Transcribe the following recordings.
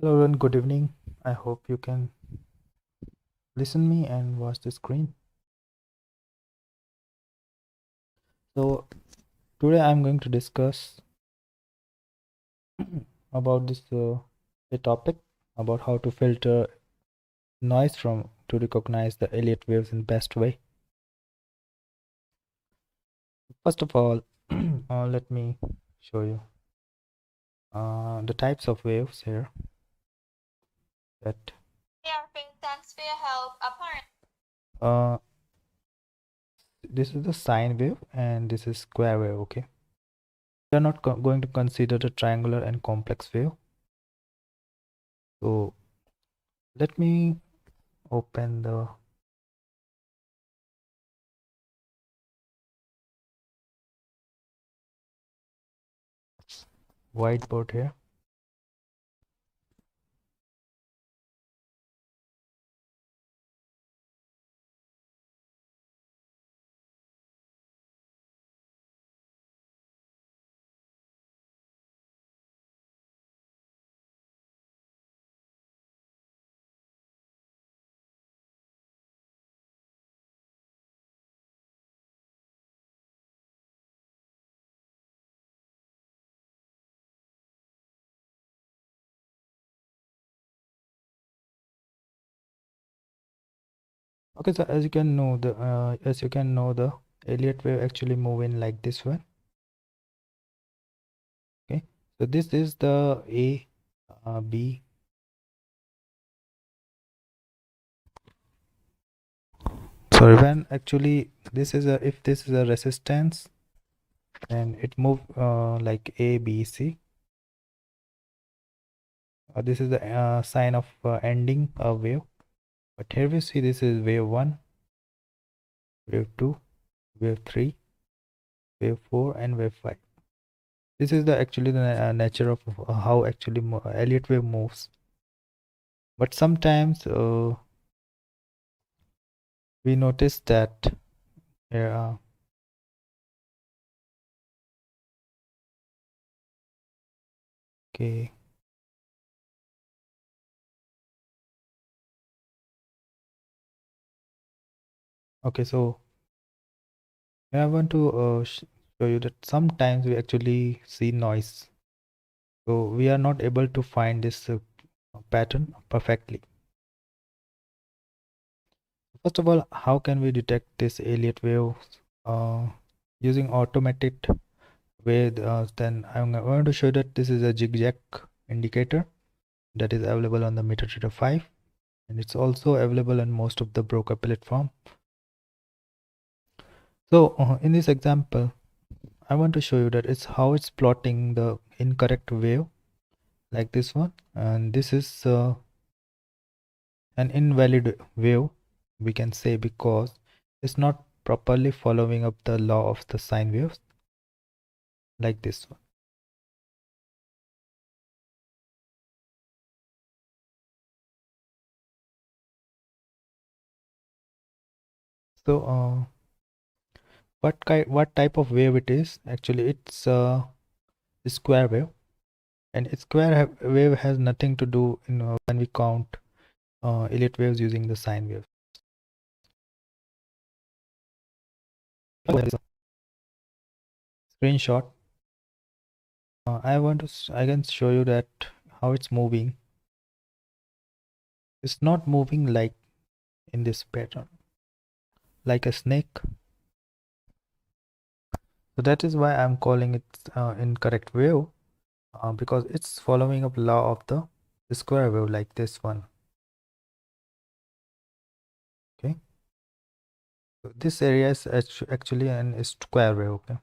Hello everyone, good evening. I hope you can listen me and watch the screen. So today I'm going to discuss about this a topic about how to filter noise from to recognize the Elliot waves in best way. First of all, let me show you the types of waves here. That Thanks for your help. Apparently, uh, this is the sine wave and this is square wave. Okay, we are not going to consider the triangular and complex wave. So let me open the whiteboard here. Okay, so as you can know the Elliot wave actually move in like this one. Okay, so this is the A, B. Sorry, when actually this is a if this is a resistance, then it move like A, B, C. This is the sign of ending a wave. But here we see this is wave 1, wave 2, wave 3, wave 4, and wave 5. This is the actually the nature of how actually Elliot wave moves. But sometimes we notice that here okay, okay, so I want to show you that sometimes we actually see noise, so we are not able to find this pattern perfectly. First of all, how can we detect this Elliot wave uh, using automated way? Then I'm going to show that this is a zigzag indicator that is available on the MetaTrader 5, and it's also available on most of the broker platform. So in this example, I want to show you that it's how it's plotting the incorrect wave like this one, and this is an invalid wave, we can say, because it's not properly following up the law of the sine waves like this one. So what type of wave it is? Actually, it's a square wave, and wave has nothing to do when we count Elliott waves using the sine wave. Screenshot. I can show you that how it's moving. It's not moving like in this pattern, like a snake. So that is why I'm calling it incorrect wave, because it's following up law of the square wave like this one. Okay, so this area is actually an square wave. Okay,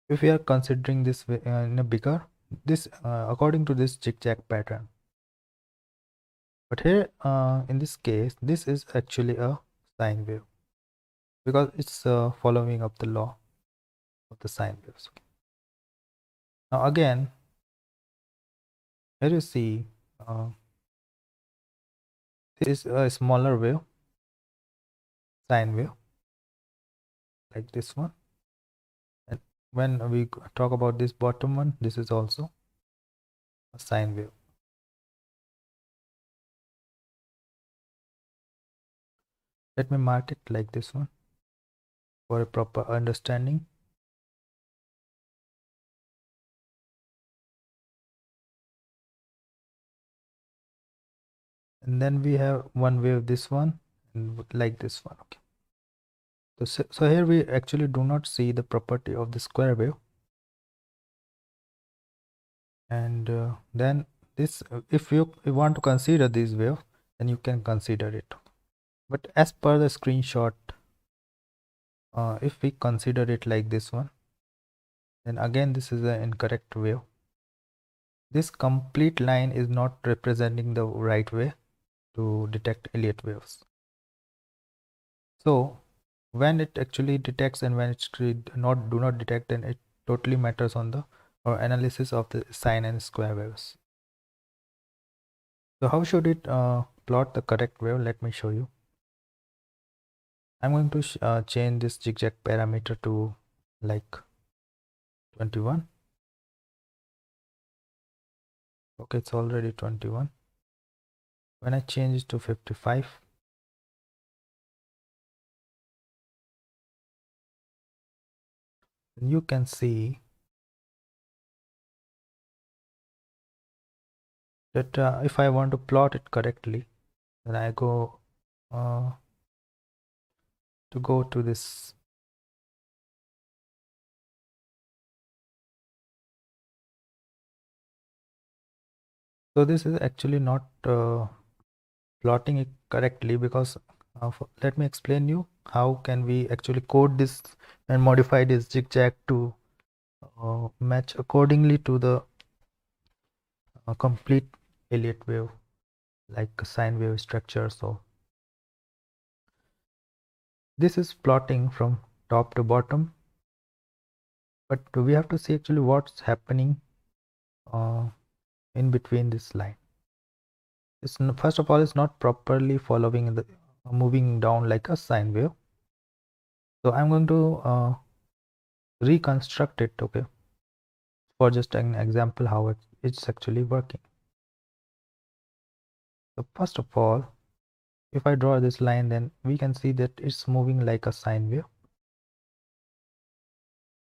if we are considering this in a bigger, this according to this zigzag pattern, but here in this case this is actually a sine wave because it's following up the law of the sine waves. Okay. Now again, here you see this is a smaller wave, sine wave like this one, and when we talk about this bottom one, this is also a sine wave. Let me mark it like this one for a proper understanding. And then we have one wave, this one, and like this one. Okay. So here we actually do not see the property of the square wave. And then this, if you want to consider this wave, then you can consider it. But as per the screenshot, if we consider it like this one, then again this is an incorrect wave. This complete line is not representing the right way to detect Elliot waves. So when it actually detects and when it do not detect, then it totally matters on the analysis of the sine and square waves. So how should it plot the correct wave? Let me show you. I'm going to change this zigzag parameter to like 21. Okay, it's already 21. When I change it to 55, you can see that if I want to plot it correctly, then I go to this. So this is actually not plotting it correctly, because let me explain you how can we actually code this and modify this zigzag to match accordingly to the complete Elliot wave, like a sine wave structure. So this is plotting from top to bottom, but we have to see actually what's happening uh, in between this line. First of all, it's not properly following the moving down like a sine wave. So I'm going to reconstruct it, okay, for just an example how it's actually working. So first of all, if I draw this line, then we can see that it's moving like a sine wave.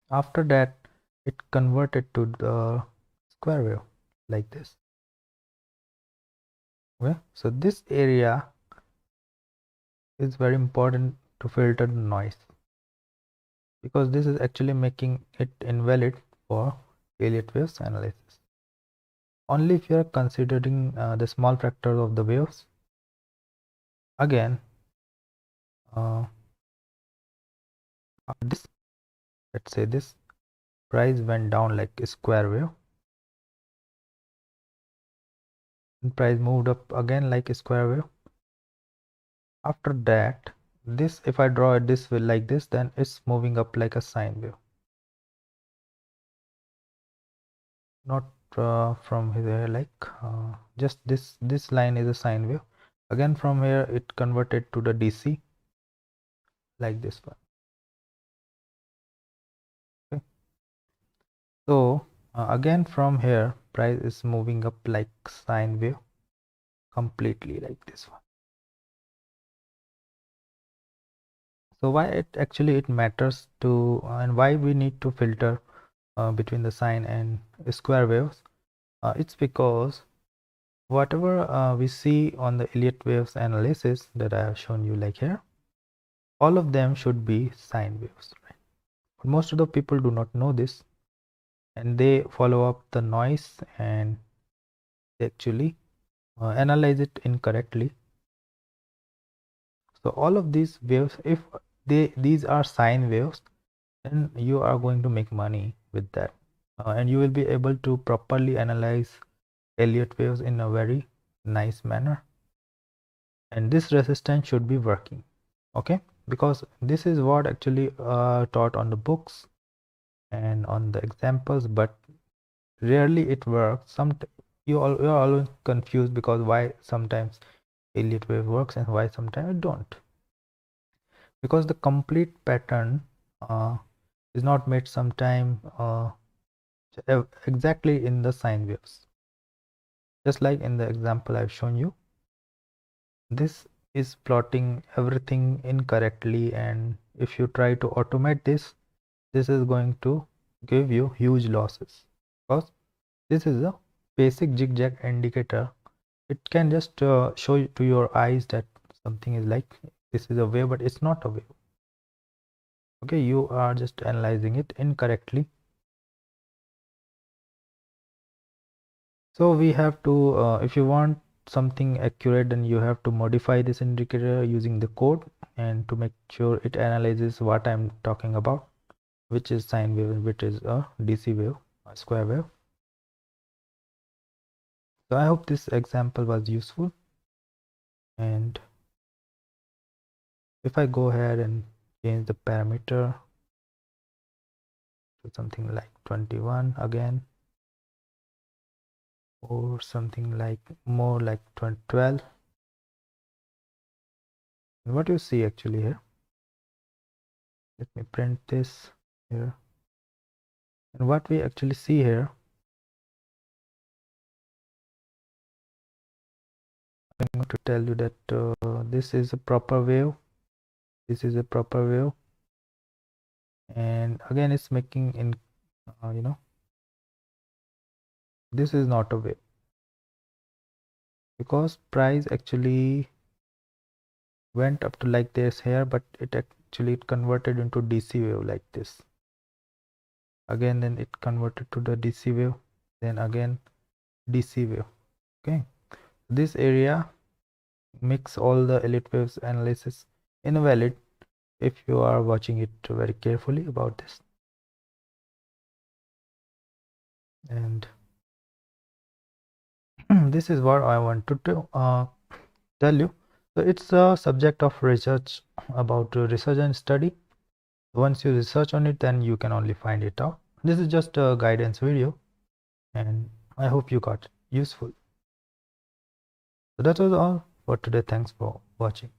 After that, it converted to the square wave like this. Okay, so this area is very important to filter the noise, because this is actually making it invalid for Elliott waves analysis. Only if you are considering the small factors of the waves. Again, this, let's say this price went down like a square wave, and price moved up again like a square wave. After that, this, if I draw it this way like this, then it's moving up like a sine wave. Not from here, like just this line is a sine wave. Again from here it converted to the DC like this one. Okay, so again from here price is moving up like sine wave completely like this one. So why it matters to and why we need to filter between the sine and square waves? It's because whatever we see on the Elliott waves analysis that I have shown you like here, all of them should be sine waves, right? But most of the people do not know this, and they follow up the noise and they actually analyze it incorrectly. So all of these waves, if these are sine waves, then you are going to make money with that, and you will be able to properly analyze Elliott waves in a very nice manner, and this resistance should be working. Okay, because this is what actually taught on the books and on the examples, but rarely it works. You're always confused because why sometimes Elliott wave works and why sometimes it don't, because the complete pattern is not made sometime exactly in the sine waves. Just like in the example I've shown you, this is plotting everything incorrectly, and if you try to automate this, this is going to give you huge losses, because this is a basic zigzag indicator. It can just show to your eyes that something is like this is a wave, but it's not a wave. Okay, you are just analyzing it incorrectly. So we have to if you want something accurate, then you have to modify this indicator using the code, and to make sure it analyzes what I'm talking about, which is sine wave and which is a DC wave, a square wave. So I hope this example was useful, and if I go ahead and change the parameter to something like 21 again, or something like more like 12, and what you see actually here, let me print this here, and what we actually see here, I'm going to tell you that this is a proper wave, this is a proper wave, and again it's making in this is not a wave, because price actually went up to like this here, but it actually converted into DC wave like this. Again, then it converted to the DC wave, then again DC wave. Okay, this area makes all the Elliot waves analysis invalid if you are watching it very carefully about this. And this is what I wanted to tell you. So it's a subject of research about research and study. Once you research on it, then you can only find it out. This is just a guidance video, and I hope you got useful. So that was all for today. Thanks for watching.